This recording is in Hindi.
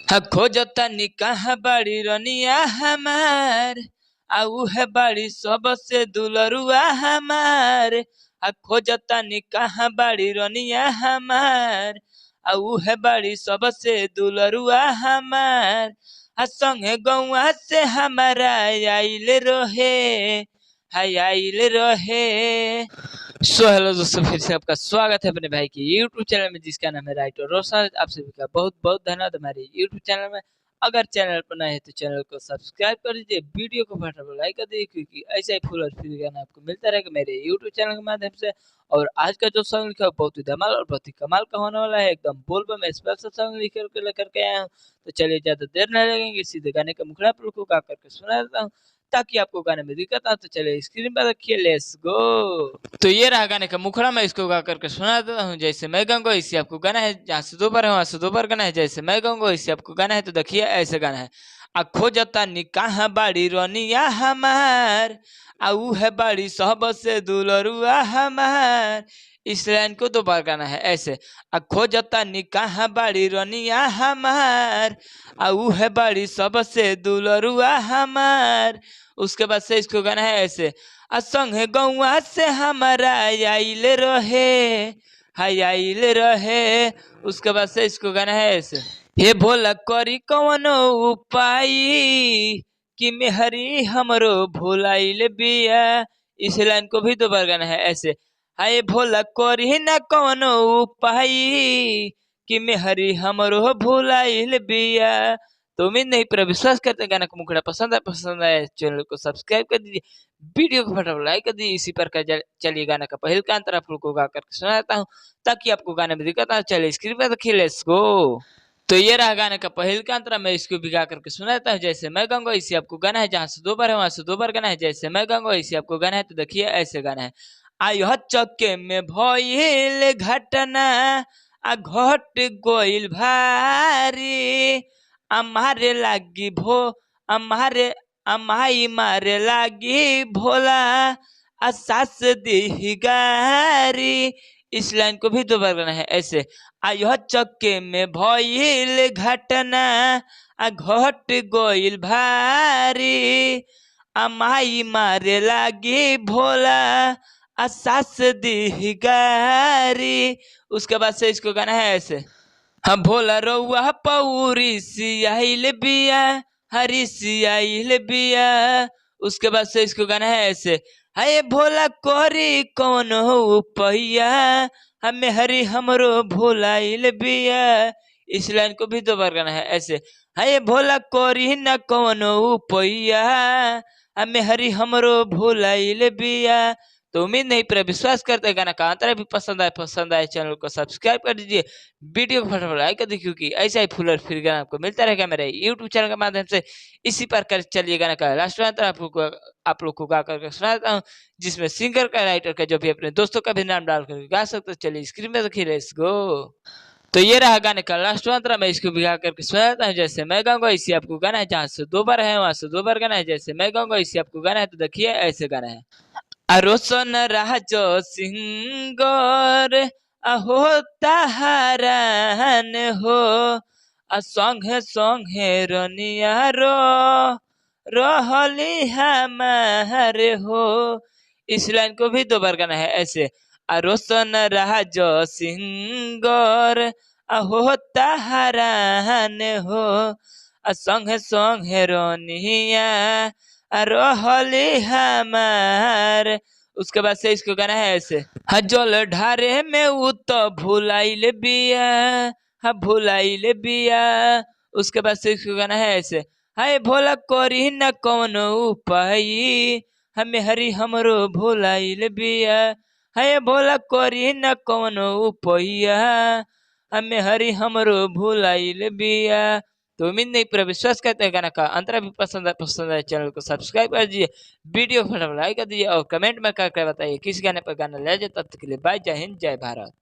खोजतानी कहाँ बाड़ी रनिया हमार, आऊ है बाड़ी सबसे दुलरुआ हमार। खोजतानी कहाँ बाड़ी रनिया हमार, आऊ है बाड़ी सबसे दुलरुआ हमार। संगे गौआ से हमारा आइल रहे, हाय आइल रहे। हेलो दोस्तों, फिर से आपका स्वागत है अपने भाई के YouTube चैनल में, जिसका नाम है राइटर रोशन। आप सभी का बहुत बहुत धन्यवाद हमारे YouTube चैनल में। अगर चैनल पर नए हैं तो चैनल को सब्सक्राइब कर दीजिए, वीडियो को फटाफट लाइक कर दीजिए, क्योंकि ऐसा ही फुल और फ्री गाना आपको मिलता रहेगा मेरे YouTube चैनल के माध्यम से। और आज का जो सॉन्ग लिखा है बहुत ही धमाल और बहुत ही कमाल का होने वाला है, एकदम बोल में स्पेशल सॉन्ग लिख कर लेकर के आया हूँ। तो चलिए ज्यादा देर नहीं लगेंगे, सीधे गाने का मुखड़ा आप लोग को गा करके सुना देता हूँ, ताकि आपको गाने में दिक्कत आ। तो चलिए स्क्रीन पर रखिए, लेट्स गो। तो ये रहा गाने का मुखड़ा, मैं इसको गा करके सुना देता हूँ। जैसे मैं गाऊंगा इसी आपको गाना है, जहाँ से दो बार है वहां से दो बार गाना है। जैसे मैं गाऊंगा इसी आपको गाना है, तो देखिए ऐसे गाना है। खोजता कहाँ बाड़ी रनिया हमार, ऊ है बाड़ी सबसे दुलरुआ हमार। इस लाइन को दो बार गाना है ऐसे। खोजता कहाँ बाड़ी रनिया हमार, ऊ है बाड़ी सबसे दुलरुआ हमार। उसके बाद से इसको गाना है ऐसे। संगे गौआ से हमारा आइल रहे, हाय आइल रहे। उसके बाद से इसको गाना है ऐसे। हे भोला करी कवनो उपाय, कि मेहरी हमरो भोलाइल बिया। इस लाइन को भी दो बार गाना है ऐसे। हाय भोला करी न कवनो उपाय, कि मेहरी हमरो भोलाइल बिया। तो उम्मीद नहीं पर विश्वास करते गाना को मुखड़ा पसंद आए चैनल को सब्सक्राइब कर दीजिए, वीडियो को फटाफट लाइक कर दीजिए। इसी प्रकार चलिए गाना का पहल का अंतर आप लोग को गा करके सुनाता हूँ, ताकि आपको गाने में दिक्कत ना। चलिए स्क्रीन पर देखिए, लेट्स गो। तो ये रहा गाने का पहल का अंतरा, मैं इसको भी गा करके सुनाता हूँ। जैसे मैं गाऊंगा इसी आपको गाना है, जहाँ से दो बार है वहां से दो बार गाना है। जैसे मैं गाऊंगा इसी आपको गाना है, तो देखिए ऐसे गाना है। आयो चक्के में भइल घटना, घट गोइल भारी। हमारे लागी भो हमारे अमाई मारे लागी भोला, सास दी गारी। इस लाइन को भी दो बार गाना है ऐसे। आयो चक्के में भइल घटना, घट गोइल भारी। अमाई मारे लागी भोला, सास दी गारी। उसके बाद से इसको गाना है ऐसे। हम भोला रउआ पौरी सियाइल बिया, हरी सियाइल बिया। उसके बाद से इसको गाना है ऐसे। हाय भोला कोरी कौन हो पहिया, हमें हरी हमरो भोलाइल बिया। इस लाइन को भी दो बार गाना है ऐसे। हाय भोला कोरी न कौन हो पहिया, हमें हरी हमरो भोलाइल बिया। तो उम्मीद नहीं पर विश्वास करते गाना का अंतर भी पसंद आए चैनल को सब्सक्राइब कर दीजिए, वीडियो को फटाफट लाइक कर दीजिए, क्योंकि ऐसा ही फुल और फ्री गाना आपको मिलता रहेगा मेरे YouTube चैनल के माध्यम से। इसी प्रकार चलिए गाना का लास्ट अंतर आप लोग को गा करके सुना देता हूँ, जिसमें सिंगर का राइटर का जो भी अपने दोस्तों का भी नाम डाल करके गा सकते हो। चलिए स्क्रीन में देखिए, लेट्स गो। तो ये रहा गाने का लास्ट अंतरा, मैं इसको भी गा करके सुनाता हूँ। जैसे मैं गाऊंगा इसी आपको गाना है, जहाँ से दो बार है वहां से दो बार गाना है। जैसे मैं गाऊंगा इसी आपको गाना है, तो देखिए ऐसे गाना है। रोशन राजो सिंगर अहो ताहारान हो, संगे संगे रनिया रहली हमार हो। इस लाइन को भी दो बार गाना है ऐसे। रोशन राजो सिंगर अहो ताहारान हो, संगे संगे रनिया रहली हमार। उसके बाद से इसको गाना है ऐसे। जल ढारे में उ तो भुलाइल बिया, भुलाइल बिया। उसके बाद से इसको गाना है ऐसे। हाय भोला करी न कौन उपाय, हमें हरी हमरो भुलाइल बिया। हाय भोला करी न कौन उपाय, हमें हरी हमरो भुलाइल बिया। तो उम्मीद नहीं पूरा विश्वास करते हैं गाना का अंतरा भी पसंद है चैनल को सब्सक्राइब कर दीजिए, वीडियो को फटाफट लाइक कर दीजिए, और कमेंट में करके बताइए किस गाने पर गाना ले जाए। तब तक के लिए बाय, जय हिंद, जय भारत।